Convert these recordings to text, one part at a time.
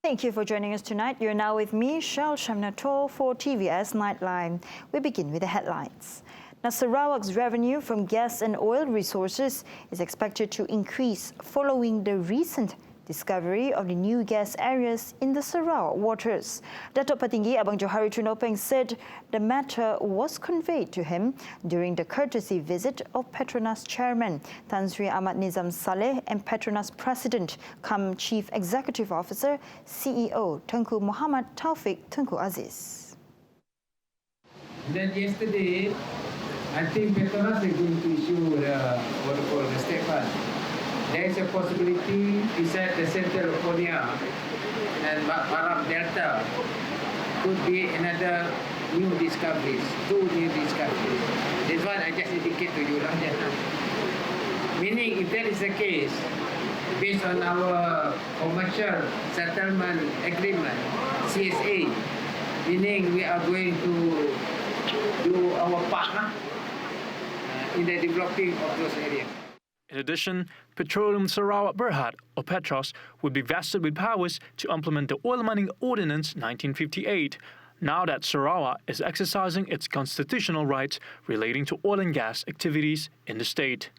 Thank you for joining us tonight. You're now with me, Shal Shamnator, for TVS Nightline. We begin with the headlines. Now, Sarawak's revenue from gas and oil resources is expected to increase following the recent discovery of the new gas areas in the Sarawak waters. Datuk Petinggi Abang Johari Trinopeng said the matter was conveyed to him during the courtesy visit of Petronas Chairman Tan Sri Ahmad Nizam Saleh and Petronas President cum Chief Executive Officer CEO Tengku Muhammad Taufik Tengku Aziz. Then yesterday, I think Petronas is going to issue the statement. There is a possibility beside the Central Korea and Baram Delta could be another new discoveries, 2 new discoveries. This one I just indicate to you lah. Meaning, if that is the case, based on our commercial settlement agreement, CSA, meaning we are going to do our part in the developing of those areas. In addition, Petroleum Sarawak Berhad, or Petros, would be vested with powers to implement the Oil Mining Ordinance 1958, now that Sarawak is exercising its constitutional rights relating to oil and gas activities in the state.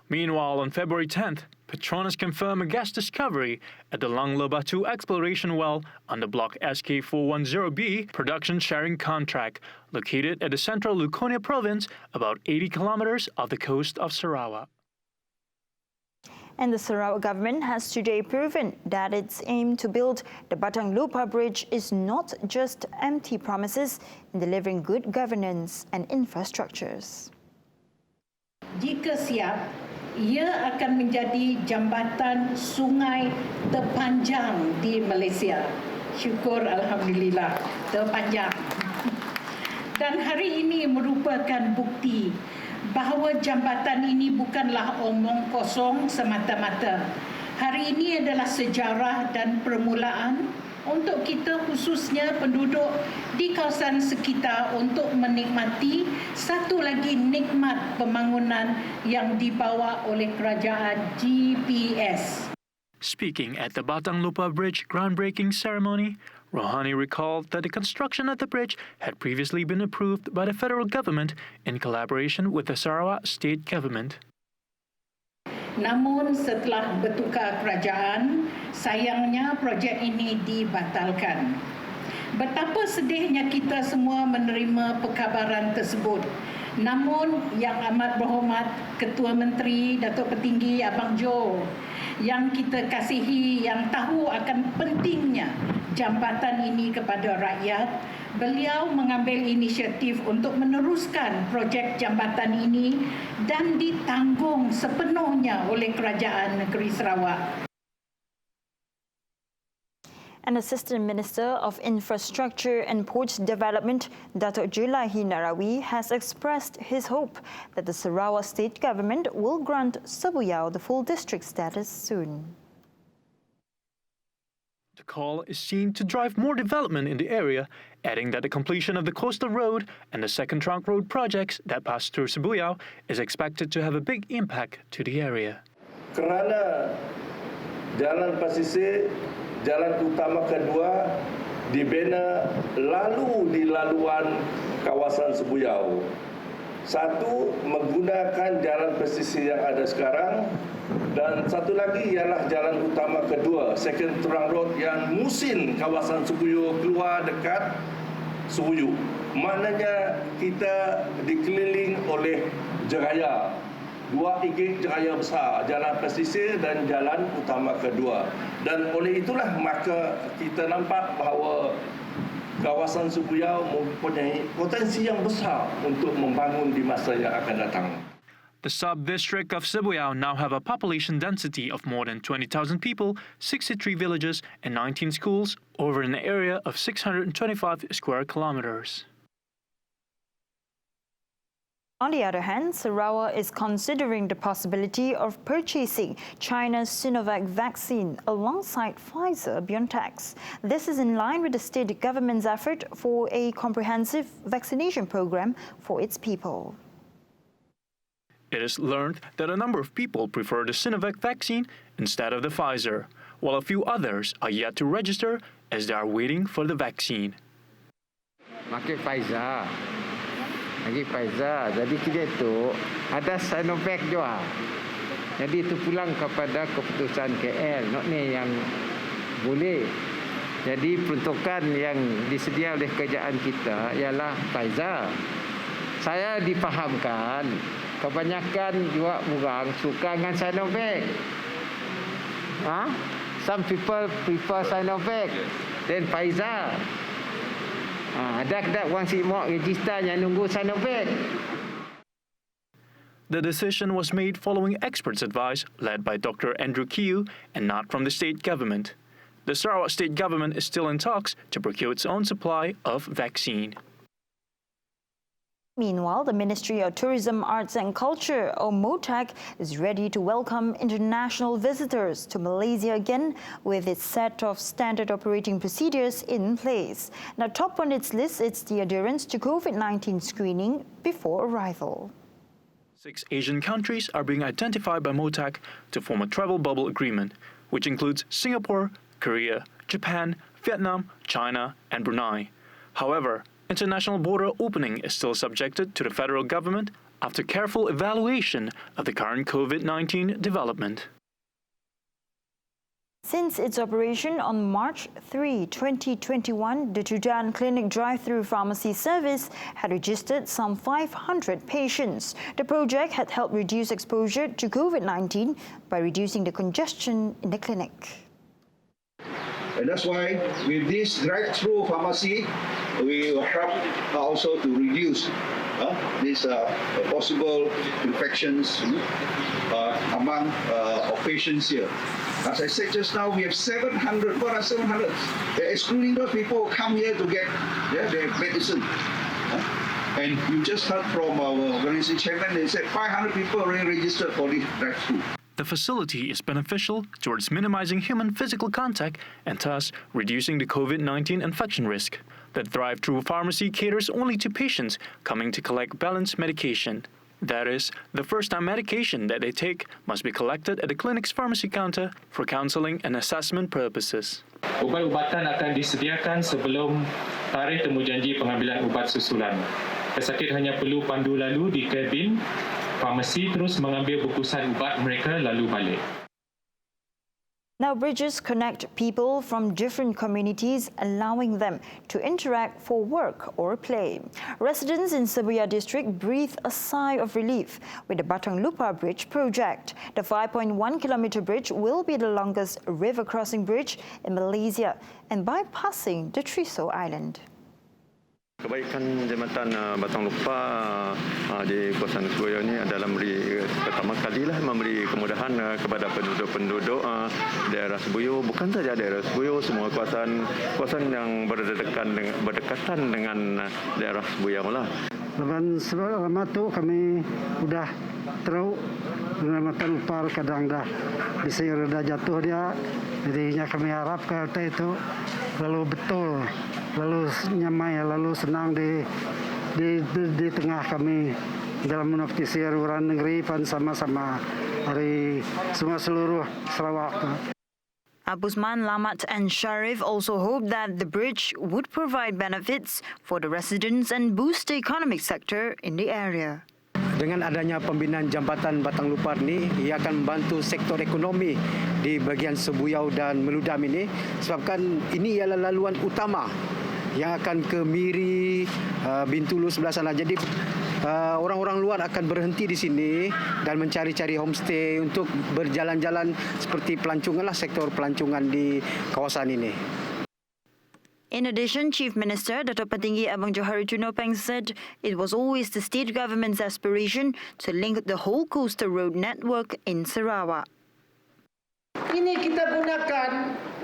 Meanwhile, on February 10th, Petronas confirmed a gas discovery at the Lang Lebatu exploration well under Block SK410B production sharing contract, located at the central Luconia province, about 80 kilometers off the coast of Sarawak. And the Sarawak government has today proven that its aim to build the Batang Lupa Bridge is not just empty promises in delivering good governance and infrastructures. Jika siap, ia akan menjadi jambatan sungai terpanjang di Malaysia. Syukur Alhamdulillah, terpanjang. Dan hari ini merupakan bukti bahawa jambatan ini bukanlah omong kosong semata-mata. Hari ini adalah sejarah dan permulaan untuk kita, khususnya penduduk di kawasan sekitar, untuk menikmati satu lagi nikmat pembangunan yang dibawa oleh kerajaan GPS. Speaking at the Batang Lupa Bridge groundbreaking ceremony, Rohani recalled that the construction of the bridge had previously been approved by the federal government in collaboration with the Sarawak state government. Namun setelah bertukar kerajaan, sayangnya projek ini dibatalkan. Betapa sedihnya kita semua menerima perkabaran tersebut. Namun yang amat berhormat Ketua Menteri Datuk Petinggi Abang Jo, yang kita kasihi, yang tahu akan pentingnya jambatan ini kepada rakyat, beliau mengambil inisiatif untuk meneruskan projek jambatan ini dan ditanggung sepenuhnya oleh Kerajaan Negeri Sarawak. An Assistant Minister of Infrastructure and Port Development, Datuk Julaihi Narawi, has expressed his hope that the Sarawak state government will grant Sebuyau the full district status soon. The call is seen to drive more development in the area, adding that the completion of the coastal road and the second trunk road projects that pass through Sebuyau is expected to have a big impact to the area. Kerana jalan pesisir, jalan utama kedua dibina lalu di laluan kawasan Sebuyau. Satu, menggunakan jalan pesisir yang ada sekarang, dan satu lagi ialah jalan utama kedua, second trunk road yang musim kawasan Sebuyau keluar dekat Sebuyau. Maknanya kita dikeliling oleh jeraya, 2 igig jeraya besar, jalan pesisir dan jalan utama kedua. Dan oleh itulah maka kita nampak bahawa kawasan Sebuyau mempunyai potensi yang besar untuk membangun di masa yang akan datang. The sub-district of Sebuyau now have a population density of more than 20,000 people, 63 villages and 19 schools over an area of 625 square kilometers. On the other hand, Sarawak is considering the possibility of purchasing China's Sinovac vaccine alongside Pfizer-BioNTech's. This is in line with the state government's effort for a comprehensive vaccination program for its people. It is learned that a number of people prefer the Sinovac vaccine instead of the Pfizer, while a few others are yet to register as they are waiting for the vaccine. Pakai Pfizer. Jadi kita tu ada Sinovac juga. Jadi itu pulang kepada keputusan KL. Not ni yang boleh. Jadi peruntukan yang disedia oleh kerajaan kita ialah Pfizer. Saya difahamkan kebanyakan juga orang suka dengan Sinovac. Some people prefer Sinovac then Pfizer. Ada orang simok register yang nunggu Sinovac. The decision was made following experts' advice led by Dr. Andrew Kiu and not from the state government. The Sarawak state government is still in talks to procure its own supply of vaccine. Meanwhile, the Ministry of Tourism, Arts and Culture, or MOTAC, is ready to welcome international visitors to Malaysia again with its set of standard operating procedures in place. Now, top on its list, it's the adherence to COVID-19 screening before arrival. 6 Asian countries are being identified by MOTAC to form a travel bubble agreement, which includes Singapore, Korea, Japan, Vietnam, China, and Brunei. However, international border opening is still subjected to the federal government after careful evaluation of the current COVID-19 development. Since its operation on March 3, 2021, the Tudan Clinic drive-through pharmacy service had registered some 500 patients. The project had helped reduce exposure to COVID-19 by reducing the congestion in the clinic. And that's why with this drive-through pharmacy, we will help also to reduce these possible infections among our patients here. As I said just now, we have 700, more than 700, excluding those people who come here to get their medicine. And you just heard from our organization chairman, they said 500 people already registered for this drive-through. The facility is beneficial towards minimizing human physical contact and thus reducing the COVID-19 infection risk. The drive-through pharmacy caters only to patients coming to collect balanced medication. That is, the first-time medication that they take must be collected at the clinic's pharmacy counter for counseling and assessment purposes. Ubat-ubatan akan disediakan sebelum tarikh temujanji pengambilan ubat susulan. Pesakit hanya perlu pandu lalu di kabin farmasi terus mengambil bungkusan ubat mereka lalu balik. Now, bridges connect people from different communities, allowing them to interact for work or play. Residents in Sebuyau district breathe a sigh of relief with the Batang Lupa Bridge project. The 5.1-kilometre bridge will be the longest river crossing bridge in Malaysia and bypassing the Triso Island. Kebaikan jambatan Batang Lupa di kawasan Sebuyau ini adalah pertama kalilah memberi kemudahan kepada penduduk-penduduk daerah Sebuyau, bukan saja daerah Sebuyau, semua kawasan yang berdekatan dengan daerah Sebuyau lah. Lama tu kami sudah teruk dengan Batang Lupa, kadang dah bisa reda jatuh dia, jadinya kami harap kereta itu lalu betul, lalu nyamai, lalu senang di tengah kami dalam menafsir orang negeri pan sama-sama dari semua seluruh Sarawak. Abusman, Lamat and Sharif also hope that the bridge would provide benefits for the residents and boost the economic sector in the area. Dengan adanya pembinaan jambatan Batang Lupa ini, ia akan membantu sektor ekonomi di bahagian Sebuyau dan Meludam ini, sebabkan ini ialah laluan utama yang akan ke Miri, Bintulu sebelah sana. Jadi orang-orang luar akan berhenti di sini dan mencari-cari homestay untuk berjalan-jalan seperti pelancongan lah, sektor pelancongan di kawasan ini. In addition, Chief Minister Dato' Petinggi Abang Johari Tunopeng said it was always the state government's aspiration to link the whole coastal road network in Sarawak. Ini kita gunakan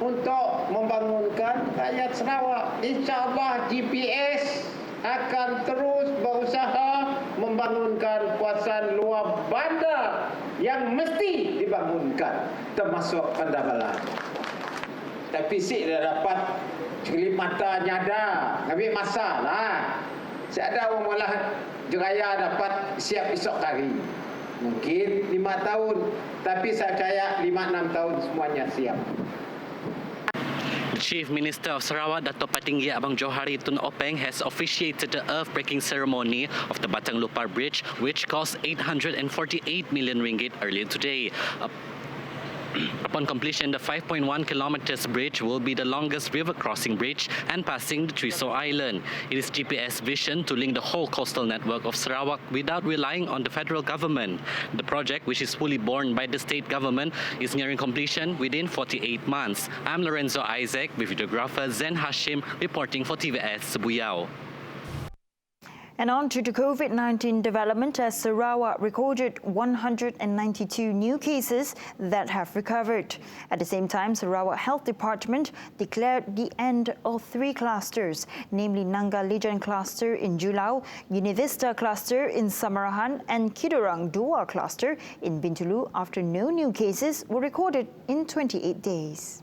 untuk membangunkan rakyat Sarawak. InsyaAllah GPS akan terus berusaha membangunkan kawasan luar bandar yang mesti dibangunkan, termasuk Pandabalan. Tapi si dah dapat kelip mata nyada, ambil masalah. Saya ada orang malah jeraya dapat siap esok hari. Mungkin 5 tahun, tapi saya percaya 5-6 tahun semuanya siap. The Chief Minister of Sarawak, Dato' Patinggi Abang Johari Tun Openg, has officiated the earth-breaking ceremony of the Batang Lupar Bridge, which cost 848 million ringgit earlier today. Upon completion, the 5.1 kilometers bridge will be the longest river crossing bridge and passing the Triso Island. It is GPS vision to link the whole coastal network of Sarawak without relying on the federal government. The project, which is fully borne by the state government, is nearing completion within 48 months. I'm Lorenzo Isaac with videographer Zen Hashim reporting for TVS Sebuyau. And on to the COVID-19 development, as Sarawak recorded 192 new cases that have recovered. At the same time, Sarawak Health Department declared the end of 3 clusters, namely Nangga Lijan cluster in Julaihi, Univista cluster in Samarahan and Kidorang Dua cluster in Bintulu after no new cases were recorded in 28 days.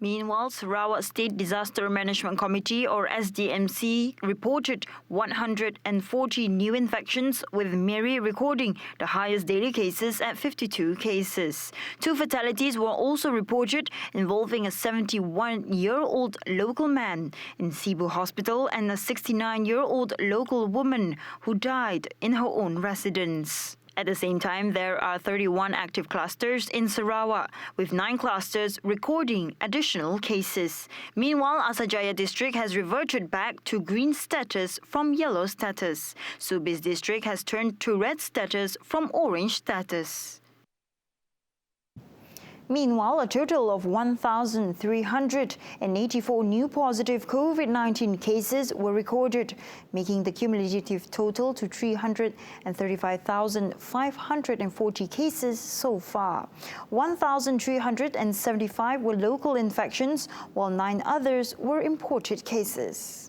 Meanwhile, Sarawak State Disaster Management Committee or SDMC reported 140 new infections, with Miri recording the highest daily cases at 52 cases. 2 fatalities were also reported involving a 71-year-old local man in Cebu Hospital and a 69-year-old local woman who died in her own residence. At the same time, there are 31 active clusters in Sarawak, with 9 clusters recording additional cases. Meanwhile, Asajaya district has reverted back to green status from yellow status. Subis district has turned to red status from orange status. Meanwhile, a total of 1,384 new positive COVID-19 cases were recorded, making the cumulative total to 335,540 cases so far. 1,375 were local infections, while 9 others were imported cases.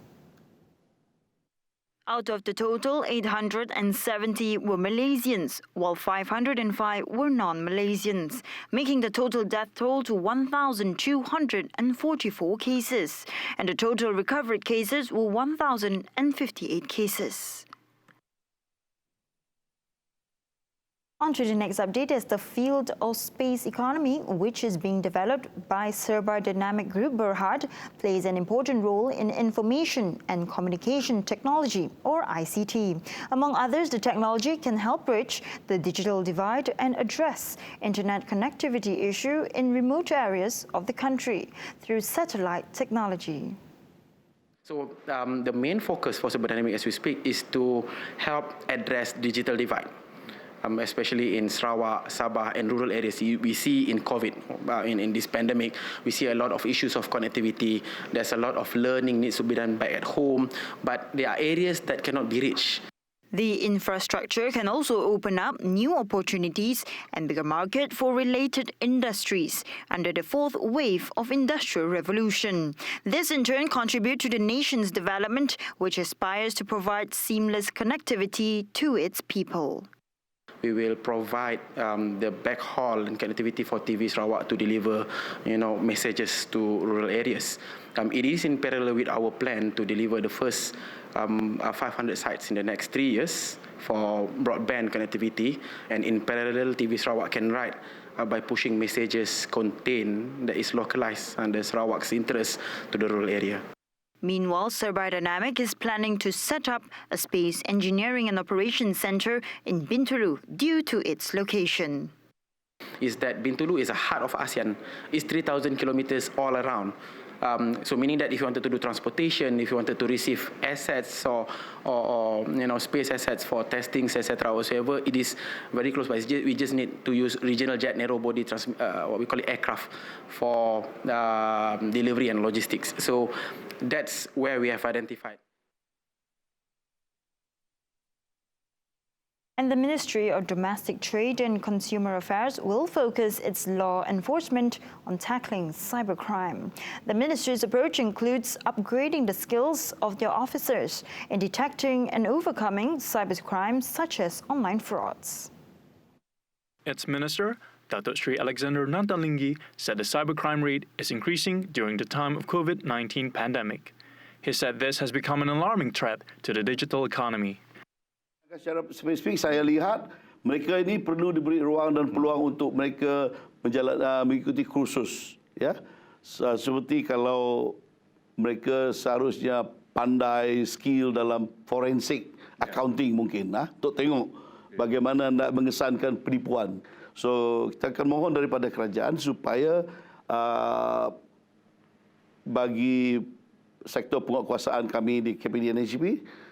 Out of the total, 870 were Malaysians, while 505 were non-Malaysians, making the total death toll to 1,244 cases, and the total recovered cases were 1,058 cases. On to the next update is the field of space economy, which is being developed by Serba Dynamic Group Berhad, plays an important role in information and communication technology, or ICT. Among others, the technology can help bridge the digital divide and address internet connectivity issue in remote areas of the country through satellite technology. So the main focus for Serba Dynamic as we speak is to help address digital divide. Especially in Sarawak, Sabah and rural areas. We see in COVID, in this pandemic, we see a lot of issues of connectivity. There's a lot of learning needs to be done back at home, but there are areas that cannot be reached. The infrastructure can also open up new opportunities and bigger market for related industries under the 4th wave of industrial revolution. This in turn contributes to the nation's development, which aspires to provide seamless connectivity to its people. We will provide the backhaul and connectivity for TV Sarawak to deliver, messages to rural areas. It is in parallel with our plan to deliver the first 500 sites in the next 3 years for broadband connectivity. And in parallel, TV Sarawak can ride by pushing messages contained that is localized under Sarawak's interest to the rural area. Meanwhile, Serba Dynamic is planning to set up a space engineering and operations center in Bintulu due to its location. Is that Bintulu is a heart of ASEAN. It's 3,000 kilometers all around. So meaning that if you wanted to do transportation, if you wanted to receive assets or space assets for testings, etc., whatsoever, it is very close by. We just need to use regional jet narrow body, what we call it aircraft, for delivery and logistics. So that's where we have identified. And the Ministry of Domestic Trade and Consumer Affairs will focus its law enforcement on tackling cybercrime. The ministry's approach includes upgrading the skills of their officers in detecting and overcoming cybercrimes such as online frauds. Its minister, Datuk Sri Alexander Nantalinggi, said the cybercrime rate is increasing during the time of COVID-19 pandemic. He said this has become an alarming threat to the digital economy. Secara spesifik saya lihat mereka ini perlu diberi ruang dan peluang untuk mereka mengikuti kursus, ya. seperti kalau mereka seharusnya pandai skill dalam forensik accounting mungkin, untuk tengok bagaimana nak mengesankan penipuan. So kita akan mohon daripada kerajaan supaya bagi sektor penguatkuasaan kami di KPD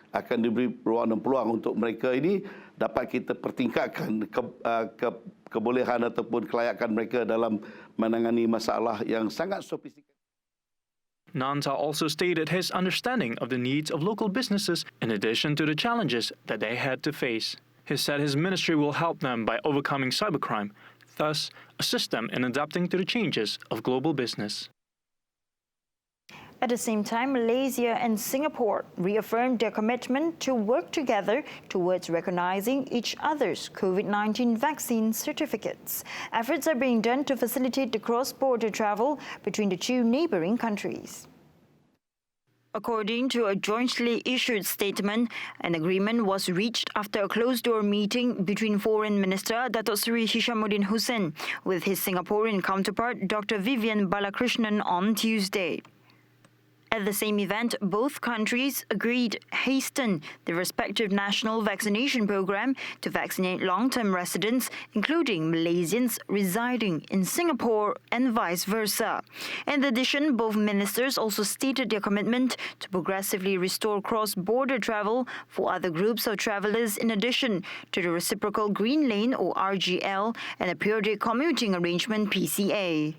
akan diberi ruang dan peluang untuk mereka ini dapat kita pertingkatkan kebolehan ataupun kelayakan mereka dalam menangani masalah yang sangat sofistikated. Nanta also stated his understanding of the needs of local businesses in addition to the challenges that they had to face. He said his ministry will help them by overcoming cybercrime, thus assist them in adapting to the changes of global business. At the same time, Malaysia and Singapore reaffirmed their commitment to work together towards recognizing each other's COVID-19 vaccine certificates. Efforts are being done to facilitate the cross-border travel between the two neighboring countries. According to a jointly issued statement, an agreement was reached after a closed-door meeting between Foreign Minister Datuk Seri Hishamuddin Hussein with his Singaporean counterpart Dr. Vivian Balakrishnan on Tuesday. At the same event, both countries agreed to hasten the respective national vaccination program to vaccinate long-term residents, including Malaysians residing in Singapore and vice versa. In addition, both ministers also stated their commitment to progressively restore cross-border travel for other groups of travellers in addition to the reciprocal Green Lane or RGL and a periodic commuting arrangement PCA.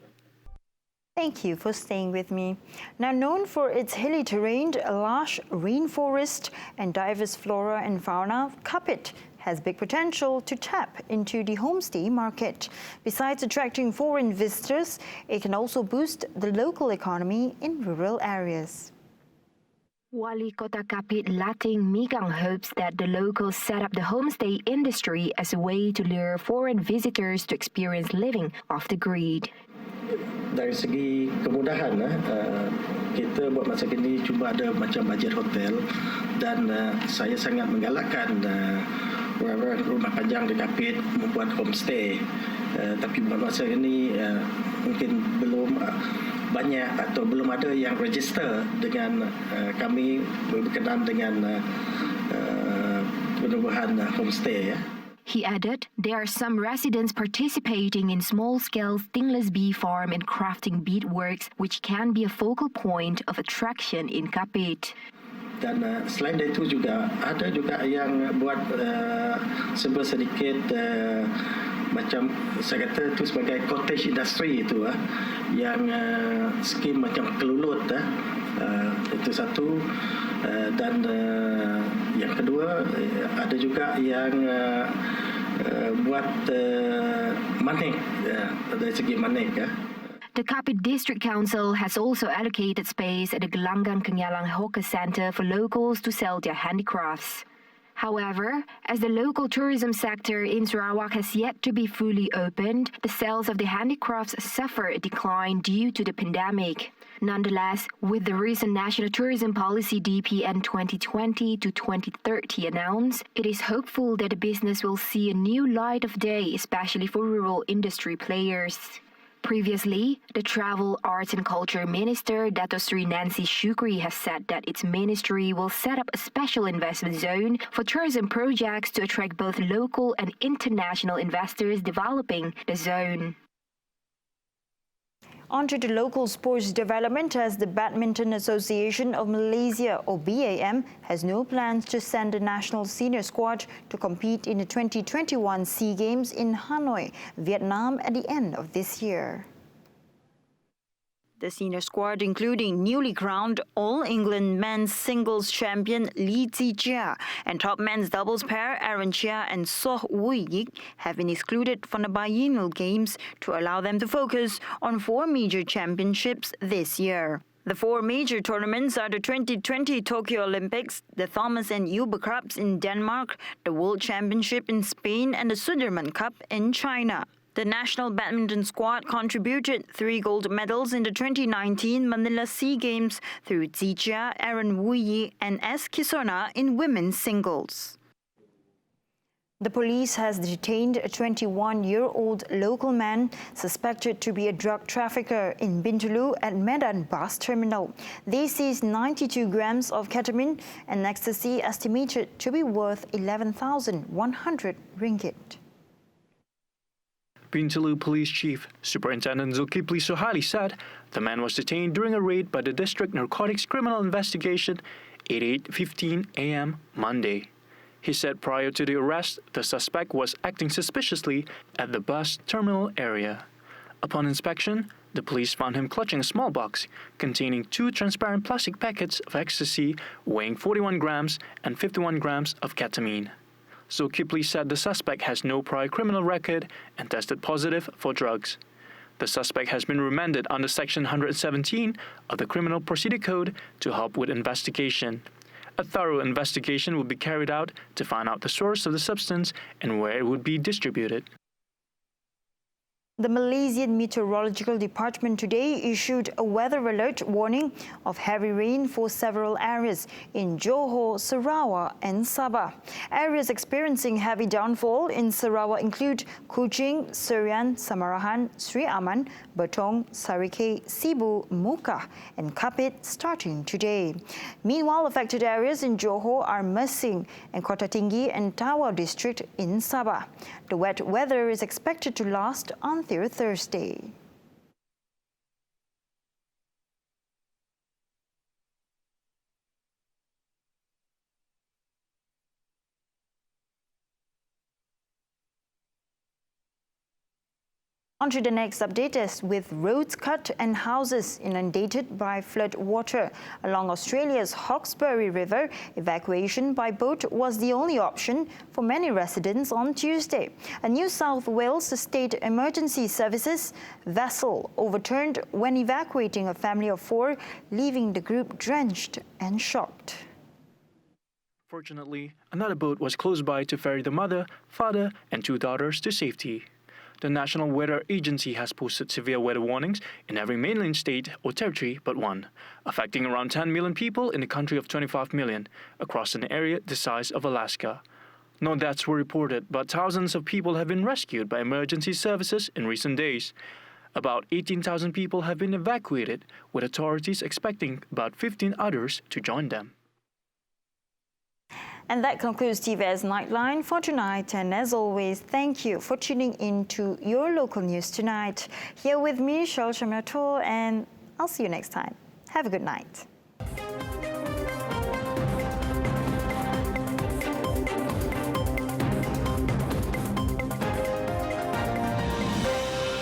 Thank you for staying with me. Now known for its hilly terrain, lush rainforest and diverse flora and fauna, Kapit has big potential to tap into the homestay market. Besides attracting foreign visitors, it can also boost the local economy in rural areas. Wali Kota Kapit Lating Migang hopes that the locals set up the homestay industry as a way to lure foreign visitors to experience living off the grid. Dari segi kemudahan, kita buat masa kini cuma ada macam bajet hotel dan saya sangat menggalakkan rumah panjang di Kapit membuat homestay. Tapi buat masa ini mungkin belum banyak atau belum ada yang register dengan kami berkenaan dengan penubuhan homestay. He added, there are some residents participating in small-scale stainless bee farm and crafting beadworks, which can be a focal point of attraction in Kapit. Dan selain itu juga ada juga yang buat sebuah sedikit macam saya kata itu sebagai cottage industry itu yang skim macam kelulut itu satu dan yang kedua ada juga yang buat manik dari segi manik The Kapit District Council has also allocated space at the Gelanggang Kenyalang Hawker Centre for locals to sell their handicrafts. However, as the local tourism sector in Sarawak has yet to be fully opened, the sales of the handicrafts suffer a decline due to the pandemic. Nonetheless, with the recent National Tourism Policy DPN 2020 to 2030 announced, it is hopeful that the business will see a new light of day, especially for rural industry players. Previously, the Travel, Arts and Culture Minister, Dato Sri Nancy Shukri, has said that its ministry will set up a special investment zone for tourism projects to attract both local and international investors developing the zone. On to the local sports development, as the Badminton Association of Malaysia, or BAM, has no plans to send the national senior squad to compete in the 2021 SEA Games in Hanoi, Vietnam at the end of this year. The senior squad, including newly crowned All-England men's singles champion Lee Zijia and top men's doubles pair Aaron Chia and Soh Woo Yik, have been excluded from the biennial games to allow them to focus on 4 major championships this year. The 4 major tournaments are the 2020 Tokyo Olympics, the Thomas and Uber Cups in Denmark, the World Championship in Spain, and the Sudirman Cup in China. The national badminton squad contributed 3 gold medals in the 2019 Manila SEA Games through Zijia, Aaron Woo Yi, and S. Kisona in women's singles. The police has detained a 21-year-old local man suspected to be a drug trafficker in Bintulu at Medan bus terminal. They seized 92 grams of ketamine and ecstasy estimated to be worth 11,100 ringgit. Bintulu Police Chief Superintendent Zulkifli Suhaili said the man was detained during a raid by the District Narcotics Criminal Investigation at 8:15 a.m. Monday. He said prior to the arrest, the suspect was acting suspiciously at the bus terminal area. Upon inspection, the police found him clutching a small box containing 2 transparent plastic packets of ecstasy weighing 41 grams and 51 grams of ketamine. Zulkifli said the suspect has no prior criminal record and tested positive for drugs. The suspect has been remanded under Section 117 of the Criminal Procedure Code to help with investigation. A thorough investigation will be carried out to find out the source of the substance and where it would be distributed. The Malaysian Meteorological Department today issued a weather alert warning of heavy rain for several areas in Johor, Sarawak and Sabah. Areas experiencing heavy downfall in Sarawak include Kuching, Serian, Samarahan, Sri Aman, Betong, Sarikei, Sibu, Muka and Kapit starting today. Meanwhile, affected areas in Johor are Mersing and Kota Tinggi and Tawau district in Sabah. The wet weather is expected to last until Thursday. On to the next update is with roads cut and houses inundated by flood water along Australia's Hawkesbury River, evacuation by boat was the only option for many residents on Tuesday. A New South Wales State Emergency Services vessel overturned when evacuating a family of 4, leaving the group drenched and shocked. Fortunately, another boat was close by to ferry the mother, father and 2 daughters to safety. The National Weather Agency has posted severe weather warnings in every mainland state or territory but one, affecting around 10 million people in a country of 25 million, across an area the size of Alaska. No deaths were reported, but thousands of people have been rescued by emergency services in recent days. About 18,000 people have been evacuated, with authorities expecting about 15 others to join them. And that concludes TVS Nightline for tonight. And as always, thank you for tuning in to your local news tonight. Here with me, Julaihi, and I'll see you next time. Have a good night.